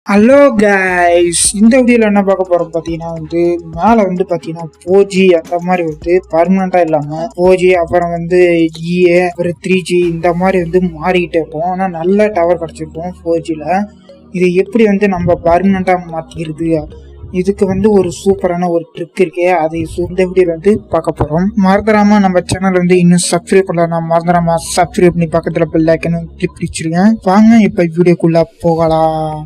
Hello guys, இந்த வீடியோவில் என்ன பார்க்க போகிறோம் பார்த்தீங்கன்னா மேலே பார்த்தீங்கன்னா 4G அந்த மாதிரி பர்மனெண்ட்டாக இல்லாமல் 4G அப்புறம் EA அப்புறம் 3G இந்த மாதிரி மாறிக்கிட்டே இருப்போம். ஆனால் நல்ல டவர் கிடச்சிருப்போம் 4Gயில். இதை எப்படி நம்ம பர்மனெண்ட்டாக மாற்றிக்கிறது, இதுக்கு ஒரு சூப்பரான ஒரு ட்ரிக் இருக்கே, அதை இந்த வீடியோவில் பார்க்க போகிறோம். மறந்துடாமல் நம்ம சேனல் இன்னும் சப்ஸ்கிரைப் பண்ணலாம். மறந்துடாமல் சப்ஸ்கிரைப் பண்ணி பக்கத்தில் பெல் ஐக்கனும் கிளிக் பிடிச்சிருக்கேன். வாங்க இப்போ வீடியோக்குள்ளே போகலாம்.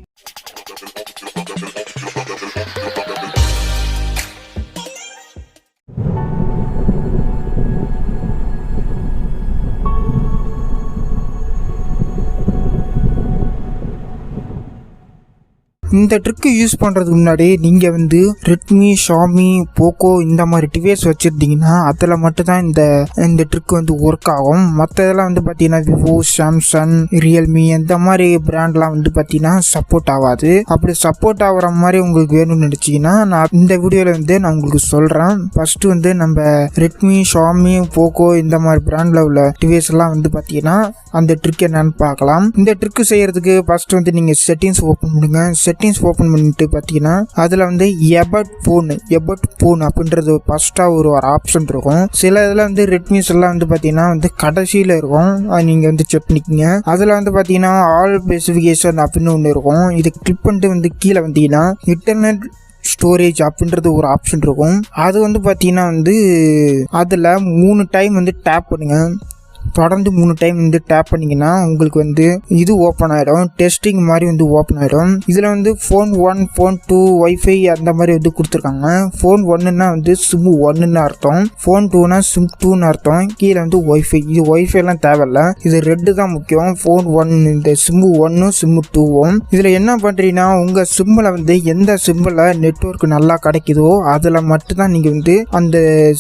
இந்த ட்ரிக்கு யூஸ் பண்ணுறதுக்கு முன்னாடி நீங்கள் ரெட்மி, ஷாமி, போக்கோ இந்த மாதிரி டிவைஸ் வச்சுருந்தீங்கன்னா அதில் மட்டும்தான் இந்த ட்ரிக் ஒர்க் ஆகும். மற்ற இதெல்லாம் பார்த்தீங்கன்னா விவோ, சாம்சங், ரியல்மி இந்த மாதிரி பிராண்ட்லாம் பார்த்தீங்கன்னா சப்போர்ட் ஆகாது. அப்படி சப்போர்ட் ஆகிற மாதிரி உங்களுக்கு வேணும்னு நினச்சிங்கன்னா நான் இந்த வீடியோவில் நான் உங்களுக்கு சொல்கிறேன். ஃபஸ்ட்டு நம்ம ரெட்மி, ஷாமி, போக்கோ இந்த மாதிரி பிராண்டில் உள்ள டிவைஸ் எல்லாம் பார்த்தீங்கன்னா அந்த ட்ரிக் என்னன்னு பார்க்கலாம். இந்த ட்ரிக்கு செய்கிறதுக்கு ஃபஸ்ட்டு நீங்கள் செட்டிங்ஸ் ஓப்பன் பண்ணுங்க. செட்டிங்ஸ் ஓப்பன் பண்ணிட்டு பார்த்தீங்கன்னா அதில் எபட் ஃபோன் அப்படின்றது ஃபர்ஸ்ட்டாக ஒரு ஆப்ஷன் இருக்கும். சில இதில் ரெட்மிஸ் எல்லாம் பார்த்தீங்கன்னா கடைசியில் இருக்கும். நீங்கள் செக் பண்ணிக்கோங்க. அதில் பார்த்தீங்கன்னா ஆல் ஸ்பெசிஃபிகேஷன் அப்படின்னு ஒன்று இருக்கும். இதை கிளிக் பண்ணிட்டு கீழே வந்தீங்கன்னா இன்டர்நெட் ஸ்டோரேஜ் அப்படின்றது ஒரு ஆப்ஷன் இருக்கும். அது பார்த்தீங்கன்னா அதில் 3 டைம் டேப் பண்ணுங்க. தொடர்ந்து 3 டைம் டேப் பண்ணிங்கன்னா உங்களுக்கு இது ஓப்பன் ஆகிடும். டெஸ்டிங் மாதிரி ஓப்பன் ஆகிடும். இதில் ஃபோன் 1, ஃபோன் 2, ஒய்ஃபை அந்த மாதிரி கொடுத்துருக்காங்க. ஃபோன் 1ன்னா சிம் 1ன்னு அர்த்தம், ஃபோன் 2னா சிம் 2ன்னு அர்த்தம். கீழே ஒய்ஃபை, இது ஒய்ஃபைலாம் தேவையில்ல, இது ரெட்டு தான் முக்கியம். ஃபோன் 1 இந்த சிம் 1ம் சிம் 2ம். இதில் என்ன பண்ணுறீங்கன்னா உங்கள் சிம்மில் எந்த சிம்மில் நெட்வொர்க் நல்லா கிடைக்குதோ அதில் மட்டும்தான் நீங்கள் அந்த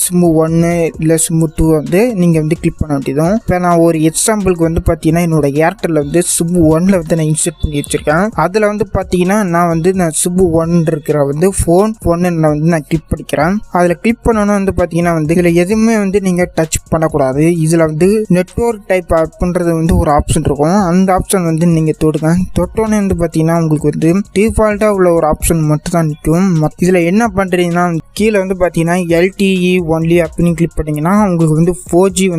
சிம் 1 இல்லை சிம் 2 நீங்கள் கிளிக் பண்ண வேண்டியதும். இப்போ நான் ஒரு எக்ஸாம்பிளுக்கு பார்த்தீங்கன்னா என்னோட ஏர்டெல்ல சிம் 1ல நான் இன்செர்ட் பண்ணி வச்சிருக்கேன். அதில் பார்த்தீங்கன்னா நான் சிம் 1 இருக்கிற ஃபோன் 1 நான் கிளிக் பண்ணிக்கிறேன். அதில் கிளிக் பண்ணணும் பார்த்தீங்கன்னா இதில் எதுவுமே நீங்கள் டச் பண்ணக்கூடாது. இதில் நெட்வொர்க் டைப் அப்படின்றது ஒரு ஆப்ஷன் இருக்கும். அந்த ஆப்ஷன் நீங்கள் தொடுங்க. தொட்டோன்னே பார்த்தீங்கன்னா உங்களுக்கு டிஃபால்ட்டாக உள்ள ஒரு ஆப்ஷன் மட்டும் தான் நிற்கும். இதில் என்ன பண்ணுறீங்கன்னா கீழே பார்த்தீங்கன்னா LTE ஒன்லி அப்படின்னு கிளிக் பண்ணிங்கன்னா உங்களுக்கு 4G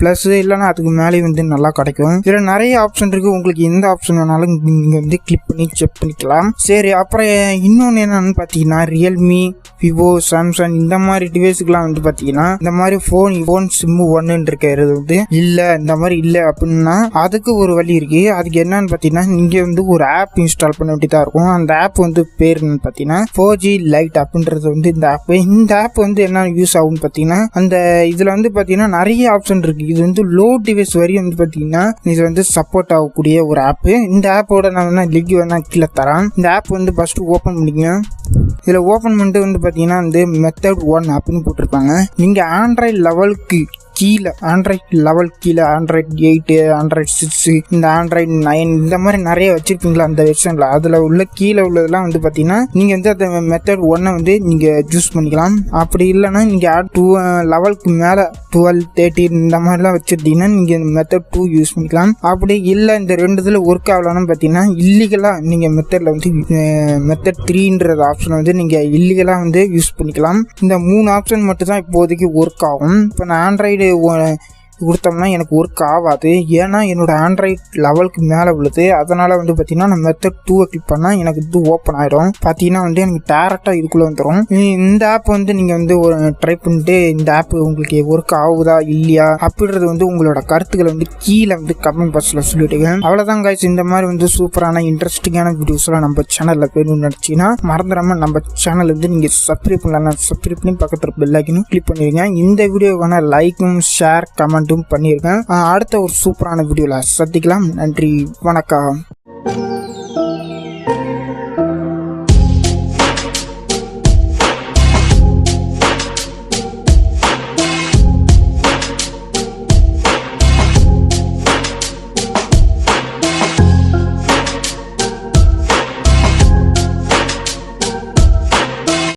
ப்ளஸ் இல்லைன்னா அதுக்கு மேலே நல்லா கிடைக்கும். இதில் நிறைய ஆப்ஷன் இருக்குது. உங்களுக்கு எந்த ஆப்ஷன் வேணாலும் நீங்கள் கிளிக் பண்ணி செக் பண்ணிக்கலாம். சரி, அப்புறம் இன்னொன்று என்னன்னு பார்த்தீங்கன்னா ரியல்மி, விவோ, சாம்சங் இந்த மாதிரி டிவைஸுக்கெல்லாம் பார்த்தீங்கன்னா இந்த மாதிரி ஃபோன் சிம் 1 இருக்கிறது இல்லை, இந்த மாதிரி இல்லை அப்படின்னா அதுக்கு ஒரு வழி இருக்குது. அதுக்கு என்னன்னு பார்த்தீங்கன்னா நீங்கள் ஒரு ஆப் இன்ஸ்டால் பண்ண வேண்டியதாக இருக்கும். அந்த ஆப் பேர் என்னன்னு பார்த்தீங்கன்னா 4G லைட் அப்படின்றது இந்த ஆப். இந்த ஆப் என்ன யூஸ் ஆகும்னு பார்த்தீங்கன்னா அந்த இதில் பார்த்தீங்கன்னா நிறைய ஆப்ஷன் இருக்குது. இது லோ டிவைஸ் வரையும் பார்த்தீங்கன்னா இது சப்போர்ட் ஆகக்கூடிய ஒரு ஆப். இந்த ஆப்போட நான் லிங்க் கீழே தரேன். இந்த ஆப் ஃபர்ஸ்ட் ஓப்பன் பண்ணிக்கங்க. இதில் ஓப்பன் பண்ணிட்டு பார்த்தீங்கன்னா மெத்தட் 1 அப்படின்னு போட்டிருப்பாங்க. நீங்கள் ஆண்ட்ராய்டு லெவலுக்கு கீழே ஆண்ட்ராய்டு 8, ஆண்ட்ராய்டு 6, இந்த ஆண்ட்ராய்டு 9 இந்த மாதிரி நிறைய வச்சிருப்பீங்களா அந்த வெர்ஷனில். அதில் உள்ள கீழே உள்ளதெல்லாம் பார்த்தீங்கன்னா நீங்கள் அந்த மெத்தட் 1 நீங்கள் சூஸ் பண்ணிக்கலாம். அப்படி இல்லைன்னா நீங்கள் 2 லெவலுக்கு மேலே 12, 13 இந்த மாதிரிலாம் வச்சுருந்தீங்கன்னா நீங்கள் மெத்தட் 2 யூஸ் பண்ணிக்கலாம். அப்படி இல்லை இந்த 2 இதில் ஒர்க் ஆகலான்னு பார்த்தீங்கன்னா இல்லீகலாக நீங்கள் மெத்தடில் மெத்தட் 3ன்றது ஆப்ஷன் நீங்கள் இல்லீகலாக யூஸ் பண்ணிக்கலாம். இந்த 3 ஆப்ஷன் மட்டும் தான் இப்போதைக்கு ஒர்க் ஆகும். இப்போ நான் ஆண்ட்ராய்டு கொடுத்தோம்னா எனக்கு ஒர்க் ஆகாது. ஏன்னா என்னோட ஆண்ட்ராய்டு லெவலுக்கு மேலே உள்ளது. அதனால் பார்த்தீங்கன்னா நான் மெத்தட் 2 கிளிக் பண்ணால் எனக்கு ஓப்பன் ஆகிடும். பார்த்தீங்கன்னா எனக்கு டேரெக்டாக இதுக்குள்ளே வந்துடும். இந்த ஆப் நீங்கள் ஒரு ட்ரை பண்ணிட்டு இந்த ஆப் உங்களுக்கு ஒர்க் ஆகுதா இல்லையா அப்படின்றது உங்களோட கருத்துக்களை கீழே கமெண்ட் பாக்ஸில் சொல்லிவிடுங்க. அவ்வளோதான் கைஸ். இந்த மாதிரி சூப்பரான இன்ட்ரெஸ்டிங்கான வீடியோஸ்லாம் நம்ம சேனலில் வேணும்னு நினச்சிங்கன்னா மறந்துடாமல் நம்ம சேனல் நீங்கள் சப்ஸ்கிரைப் பண்ணலாம். சப்ஸ்கிரைப் பண்ணி பக்கத்தில் பெல் ஐக்கனும் கிளிக் பண்ணிடுங்க. இந்த வீடியோக்கான லைக்கும் ஷேர் கமெண்ட் பண்ணியிருக்கேன். அடுத்த ஒரு சூப்பரான வீடியோவில் சந்திக்கலாம். நன்றி, வணக்கம்.